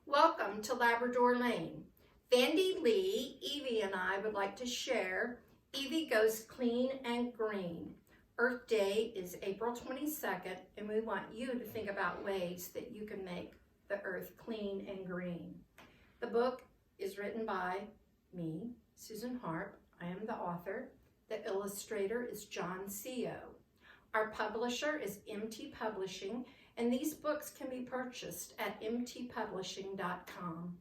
Welcome to Labrador Lane. Vandy Lee, Evie, and I would like to share Evie Goes Clean and Green. Earth Day is April 22nd, and we want you to think about ways that you can make the earth clean and green. The book is written by me, Susan Harp. I am the author. The illustrator is John Co. Our publisher is MT Publishing, and these books can be purchased at mtpublishing.com.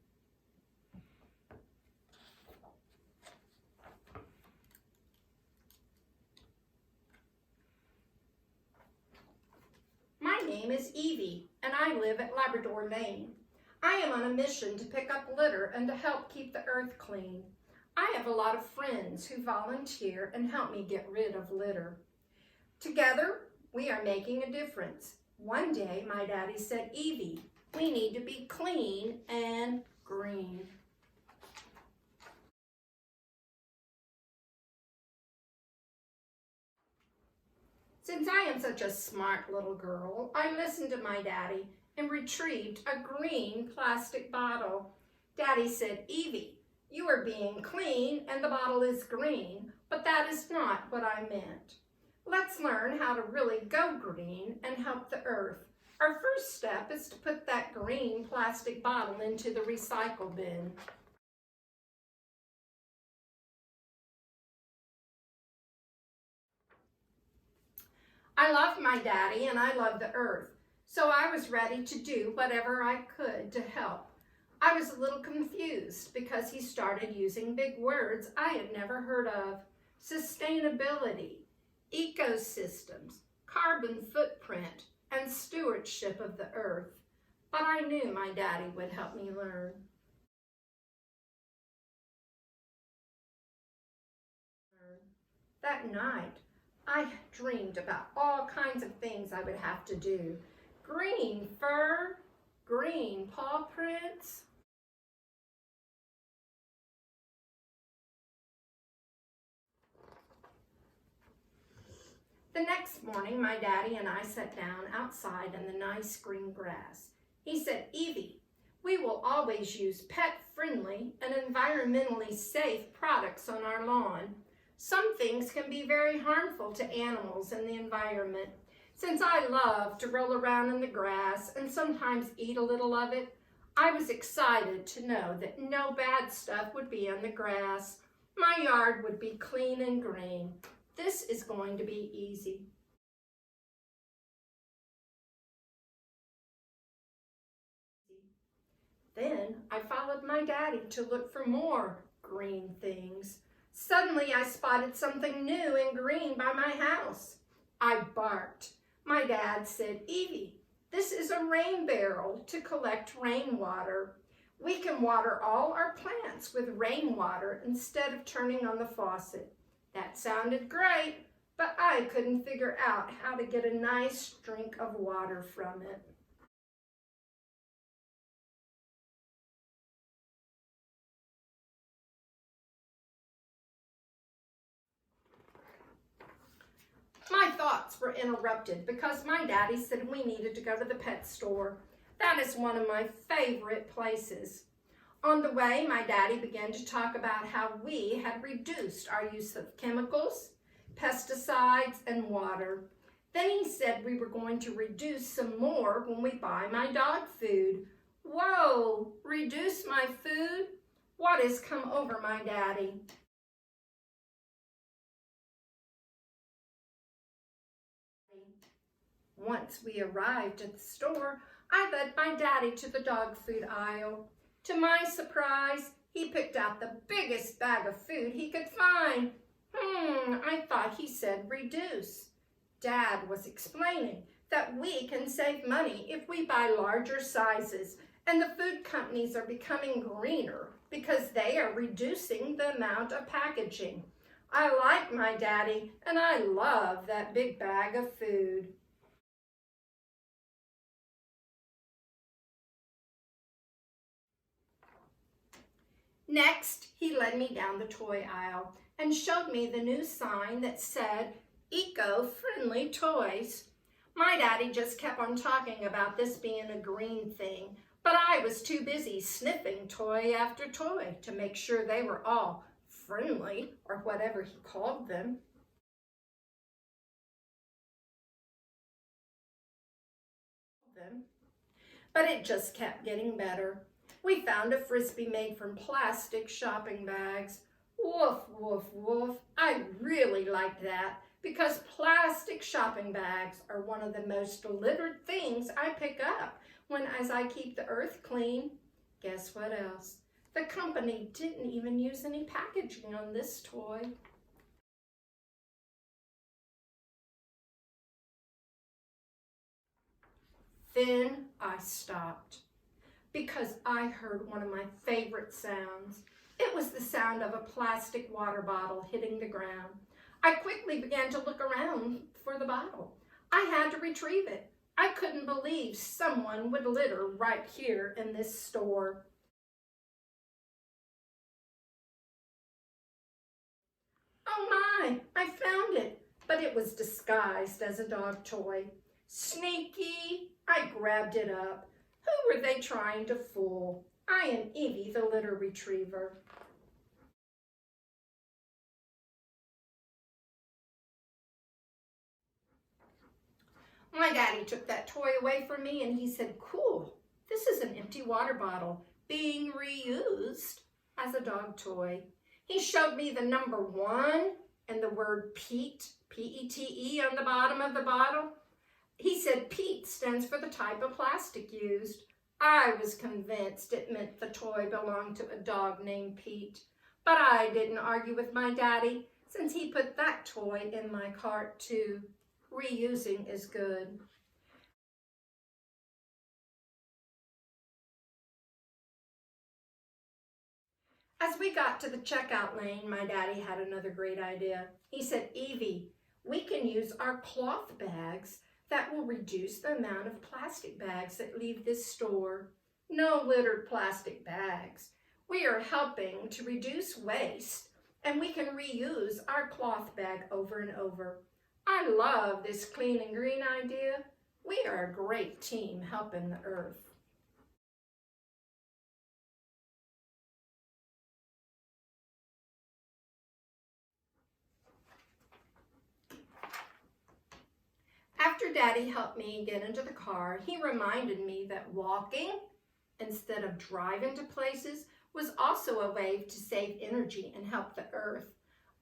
My name is Evie, and I live at Labrador Lane. I am on a mission to pick up litter and to help keep the earth clean. I have a lot of friends who volunteer and help me get rid of litter. Together, we are making a difference. One day, my daddy said, Evie, we need to be clean and green. Since I am such a smart little girl, I listened to my daddy and retrieved a green plastic bottle. Daddy said, Evie, you are being clean and the bottle is green, but that is not what I meant. Let's learn how to really go green and help the earth. Our first step is to put that green plastic bottle into the recycle bin. I love my daddy and I love the earth, so I was ready to do whatever I could to help. I was a little confused because he started using big words I had never heard of. Sustainability, ecosystems, carbon footprint, and stewardship of the earth. But I knew my daddy would help me learn. That night, I dreamed about all kinds of things I would have to do. Green fur, green paw prints. The next morning, my daddy and I sat down outside in the nice green grass. He said, Evie, we will always use pet-friendly and environmentally safe products on our lawn. Some things can be very harmful to animals and the environment. Since I love to roll around in the grass and sometimes eat a little of it, I was excited to know that no bad stuff would be on the grass. My yard would be clean and green. This is going to be easy. Then I followed my daddy to look for more green things. Suddenly I spotted something new and green by my house. I barked. My dad said, Evie, this is a rain barrel to collect rainwater. We can water all our plants with rainwater instead of turning on the faucet. That sounded great, but I couldn't figure out how to get a nice drink of water from it. My thoughts were interrupted because my daddy said we needed to go to the pet store. That is one of my favorite places. On the way, my daddy began to talk about how we had reduced our use of chemicals, pesticides, and water. Then he said we were going to reduce some more when we buy my dog food. Whoa, reduce my food? What has come over my daddy? Once we arrived at the store, I led my daddy to the dog food aisle. To my surprise, he picked out the biggest bag of food he could find. I thought he said reduce. Dad was explaining that we can save money if we buy larger sizes, and the food companies are becoming greener because they are reducing the amount of packaging. I like my daddy, and I love that big bag of food. Next, he led me down the toy aisle and showed me the new sign that said, Eco-Friendly Toys. My daddy just kept on talking about this being a green thing, But I was too busy sniffing toy after toy to make sure they were all friendly, or whatever he called them. But it just kept getting better. We found a Frisbee made from plastic shopping bags. Woof, woof, woof. I really liked that because plastic shopping bags are one of the most littered things I pick up as I keep the earth clean. Guess what else? The company didn't even use any packaging on this toy. Then I stopped because I heard one of my favorite sounds. It was the sound of a plastic water bottle hitting the ground. I quickly began to look around for the bottle. I had to retrieve it. I couldn't believe someone would litter right here in this store. Oh my, I found it, but it was disguised as a dog toy. Sneaky, I grabbed it up. Who were they trying to fool? I am Evie, the litter retriever. My daddy took that toy away from me and he said, "Cool, this is an empty water bottle being reused as a dog toy." He showed me the number 1 and the word Pete, P-E-T-E, on the bottom of the bottle. He said Pete stands for the type of plastic used. I was convinced it meant the toy belonged to a dog named Pete, but I didn't argue with my daddy since he put that toy in my cart too. Reusing is good. As we got to the checkout lane, my daddy had another great idea. He said, "Evie, we can use our cloth bags that will reduce the amount of plastic bags that leave this store. No littered plastic bags. We are helping to reduce waste, and we can reuse our cloth bag over and over. I love this clean and green idea. We are a great team helping the earth." After Daddy helped me get into the car, he reminded me that walking instead of driving to places was also a way to save energy and help the earth.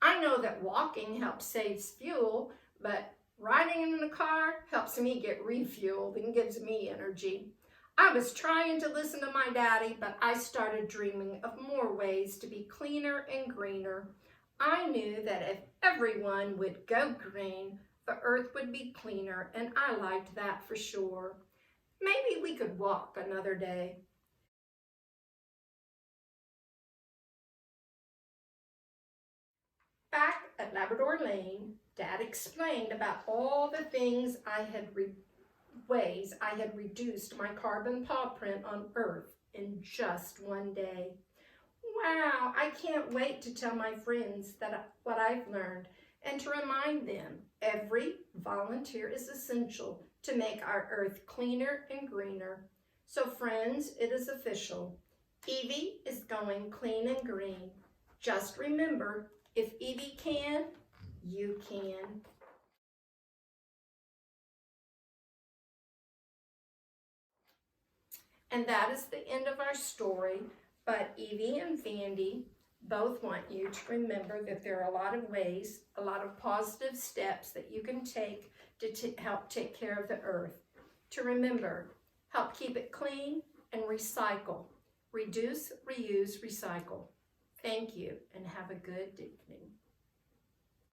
I know that walking helps save fuel, but riding in the car helps me get refueled and gives me energy. I was trying to listen to my daddy, but I started dreaming of more ways to be cleaner and greener. I knew that if everyone would go green, the earth would be cleaner, and I liked that for sure. Maybe we could walk another day. Back at Labrador Lane, Dad explained about all the things ways I had reduced my carbon paw print on Earth in just one day. Wow, I can't wait to tell my friends what I've learned and to remind them every volunteer is essential to make our earth cleaner and greener. So friends, it is official. Evie is going clean and green. Just remember, if Evie can, you can. And that is the end of our story, but Evie and Vandy both want you to remember that there are a lot of ways, a lot of positive steps that you can take to help take care of the earth. To remember, help keep it clean and recycle. Reduce, reuse, recycle. Thank you and have a good day.